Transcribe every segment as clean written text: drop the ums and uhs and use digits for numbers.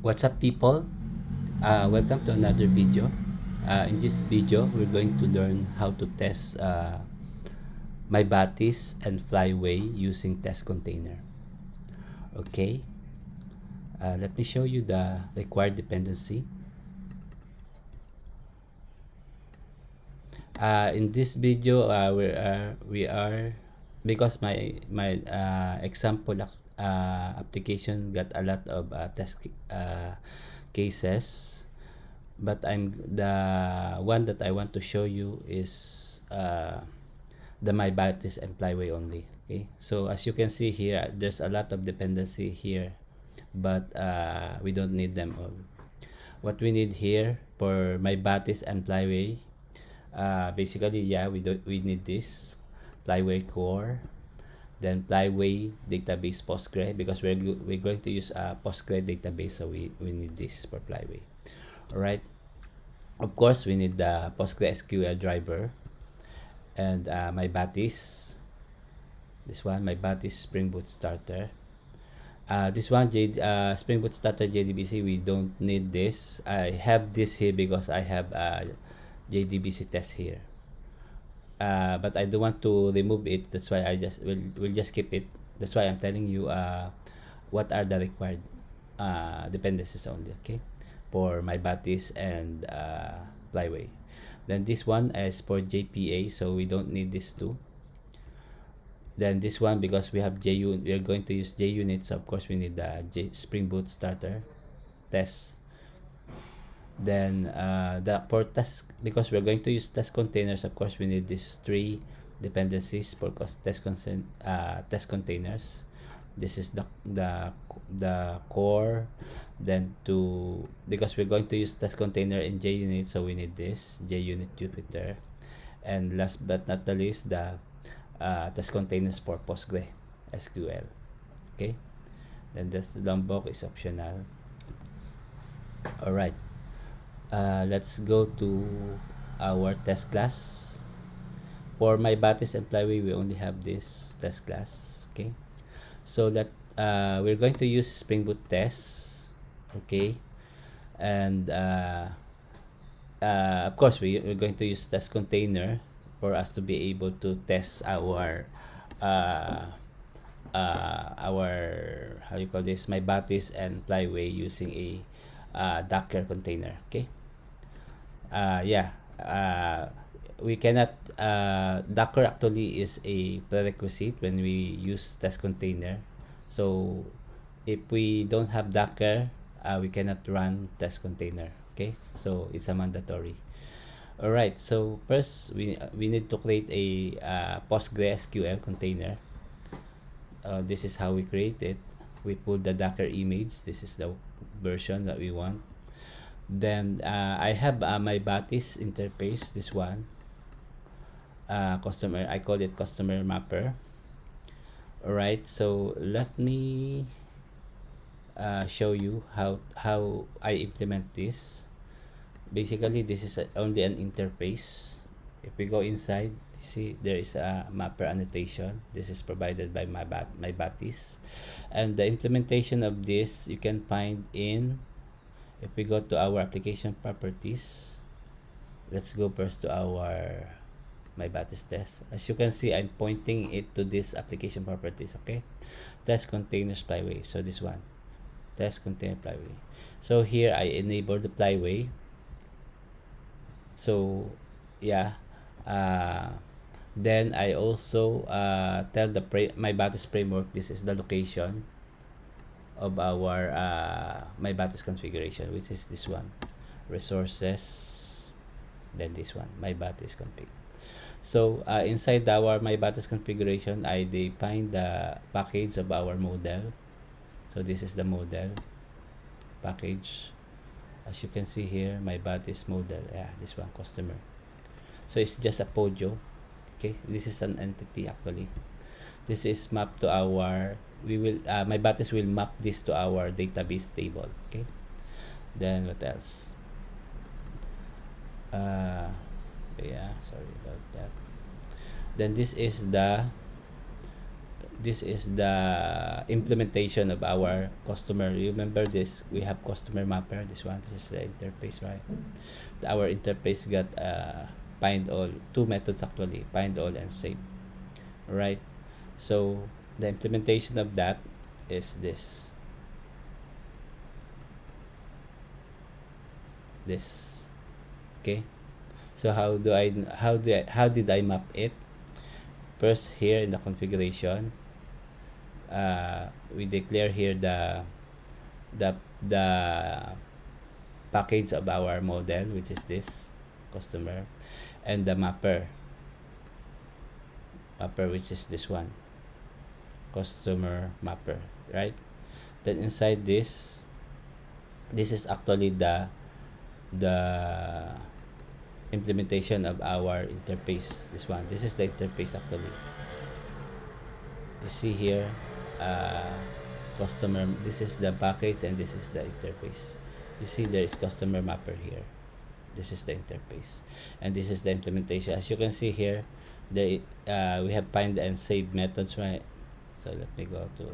What's up, people? Welcome to another video. In this video, we're going to learn how to test MyBatis and Flyway using test container. Okay, let me show you the required dependency. In this video, we are because my example application got a lot of test cases, but the one that I want to show you is the MyBatis and Flyway only. Okay, so as you can see here, there's a lot of dependency here, but we don't need them all. What we need here for MyBatis and Flyway, basically, yeah, we need this Flyway core, then Flyway database Postgre, because we're going to use a Postgre database, so we need this for Flyway. All right. Of course, we need the PostgreSQL driver and MyBatis. This one, MyBatis Spring Boot Starter. This one, Spring Boot Starter JDBC, we don't need this. I have this here because I have JDBC test here. But I don't want to remove it. That's why I will just keep it. That's why I'm telling you what are the required dependencies only. Okay, for MyBatis and Flyway. Then this one is for JPA, so we don't need this too. Then this one, because we have JUnit, we are going to use JUnit, so of course we need the Spring Boot Starter test. Then for test, because we're going to use test containers, of course we need these three dependencies for test containers. This is the core. Then because we're going to use test container in JUnit, so we need this JUnit Jupyter. And last but not the least, the test containers for PostgreSQL. Okay, then this Lombok is optional. All right, let's go to our test class. For MyBatis and Flyway, we only have this test class. Okay, so that we're going to use Spring Boot tests. Okay, and of course we're going to use test container for us to be able to test our how you call this, MyBatis and Flyway using a Docker container. Okay, we cannot Docker actually is a prerequisite when we use test container. So if we don't have Docker, we cannot run test container. Okay, so it's a mandatory. All right, so first we need to create a PostgreSQL container. This is how we create it. We pull the Docker image. This is the version that we want. Then I have MyBatis interface, this one, customer, I call it customer mapper. All right, so let me show you how I implement this. Basically, this is only an interface. If we go inside, you see there is a mapper annotation. This is provided by MyBatis, and the implementation of this you can find in, if we go to our application properties, let's go first to our MyBatis test. As you can see, I'm pointing it to this application properties. Okay, Testcontainers Flyway. So this one, Testcontainer Flyway. So here I enable the Flyway. So yeah, then I also tell the MyBatis framework this is the location of our MyBatis configuration, which is this one, resources, then this one, MyBatis config. So inside our MyBatis configuration, I define the package of our model. So this is the model package. As you can see here, MyBatis model, this one, customer. So it's just a podio. Okay, this is an entity actually. This is mapped to our, MyBatis will map this to our database table. Okay, then what else? Sorry about that. Then this is the this is the implementation of our customer. You remember this? We have customer mapper. This one. This is the interface, right? Our interface got find all, two methods actually, find all and save, right? So the implementation of that is this. Okay. So how did I map it? First, here in the configuration, we declare here the package of our model, which is this customer, and the mapper, which is this one, customer mapper, right? Then inside this is actually the implementation of our interface. This one, this is the interface actually. You see here, customer, this is the package and this is the interface. You see there is customer mapper here. This is the interface and this is the implementation. As you can see here, there we have find and save methods, right? So let me go to,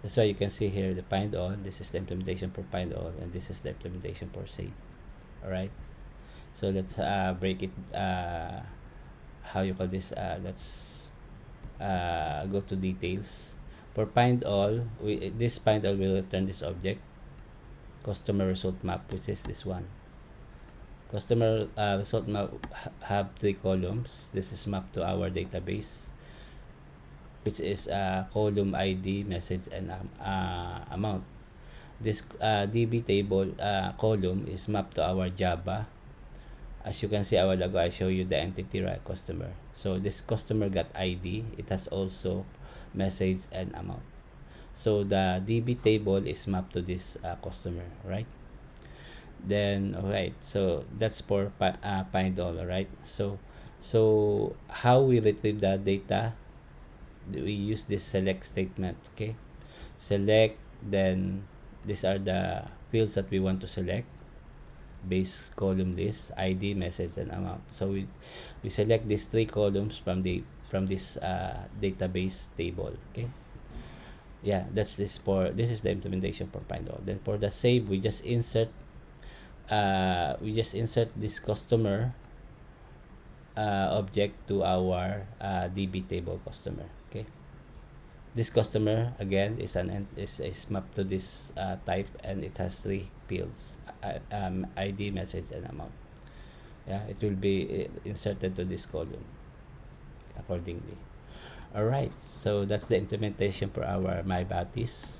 that's why you can see here the find all. This is the implementation for find all and this is the implementation for save. All right, so let's break it, how you call this, let's go to details. For find all, this find all will return this object, customer result map, which is this one. Customer result map have 3 columns. This is mapped to our database, which is column ID, message, and amount. This DB table column is mapped to our Java. As you can see, a while ago I show you the entity, right? Customer. So this customer got ID. It has also message and amount. So the DB table is mapped to this customer, right? Then alright, so that's for find all, right? So how we retrieve the data? We use this select statement. Okay, select, then these are the fields that we want to select: base, column, list, ID, message, and amount. So we select these 3 columns from this database table. Okay, yeah, this is the implementation for find all. Then for the save, we just insert this customer object to our DB table customer. Okay, this customer again is mapped to this type, and it has 3 fields: ID, message, and amount. Yeah, it will be inserted to this column accordingly. All right, so that's the implementation for our MyBatis.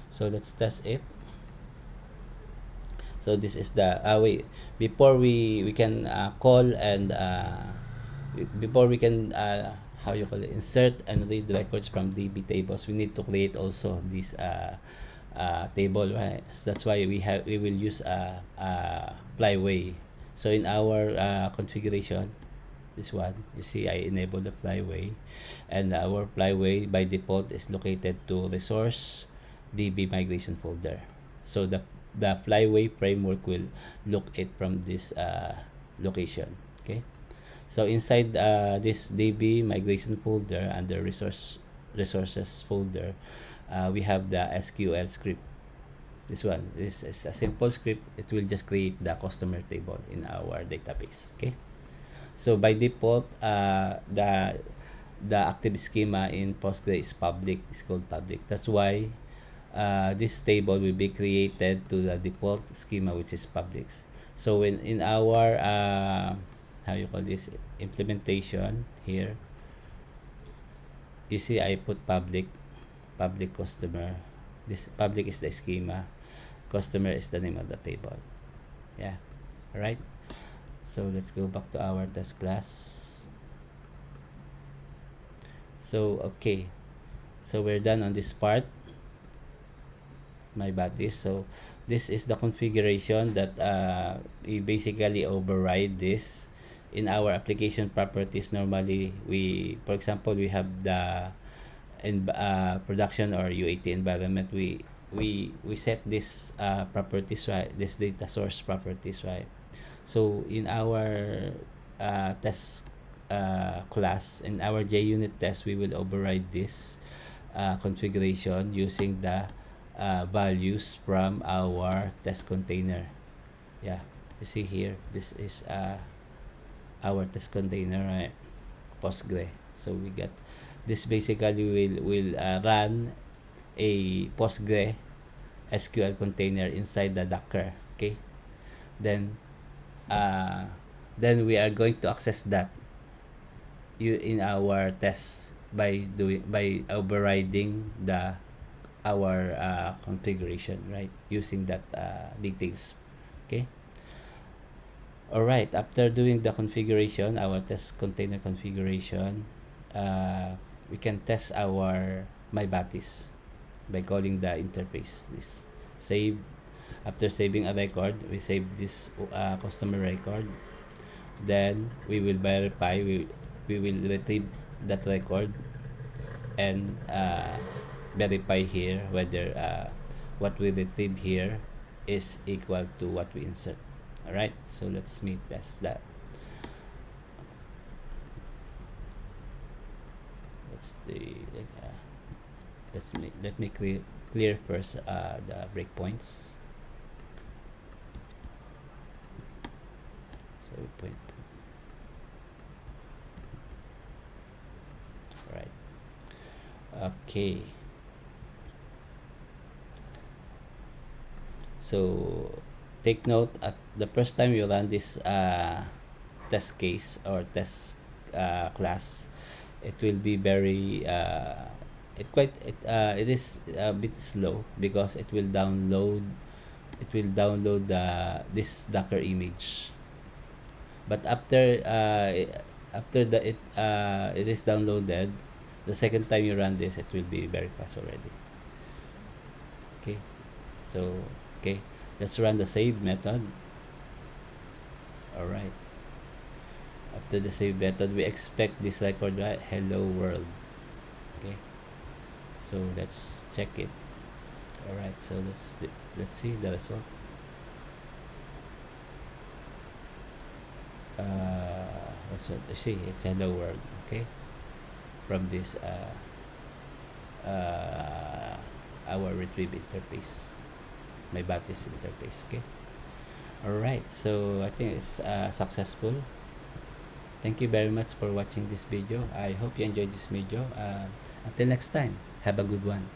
So let's test it. So this is the wait, before we can call and before we can how you call it, insert and read records from DB tables, we need to create also this table, right? So that's why we will use Flyway. So in our configuration, this one, you see I enabled the Flyway, and our Flyway by default is located to resource DB migration folder. So the Flyway framework will look it from this location. Okay, so inside this DB migration folder, under resources folder, we have the SQL script. This one, this is a simple script. It will just create the customer table in our database. Okay, so by default, the active schema in Postgre is public. It's called public. That's why this table will be created to the default schema, which is public. So when in our how you call this, implementation here, you see I put public customer. This public is the schema, customer is the name of the table. Yeah, all right. So let's go back to our test class. So okay, so we're done on this part, MyBatis. So this is the configuration that we basically override this in our application properties. Normally, for example, we have the in production or UAT environment, we set this properties, right? This data source properties, right? So in our test class. In our JUnit test, we will override this configuration using the values from our test container. Yeah, you see here, this is our test container, right? Postgre. So we got this. Basically will run a Postgre SQL container inside the Docker. Okay, then uh, then we are going to access that in our test by overriding the our configuration, right, using that details. Okay, all right, after doing the configuration, our test container configuration, we can test our MyBatis by calling the interface. This save. After saving a record, we save this customer record. Then we will verify, we will retrieve that record and verify here whether what we retrieve here is equal to what we insert. All right, so let's me test that. Let's see. Let me clear first the breakpoints. So point. All right. Okay. So take note, at the first time you run this test case or test class, it will be very it is a bit slow because it will download this Docker image. But after it is downloaded, the second time you run this, it will be very fast already. Okay, so okay, let's run the save method. All right, after the save method, we expect this record, right? Hello world. Okay, so let's check it. All right, so let's see the result. That's what you see. It's hello world. Okay, from this our retrieve interface, MyBatis interface. Okay, all right, so I think it's successful. Thank you very much for watching this video. I hope you enjoyed this video. Until next time, have a good one.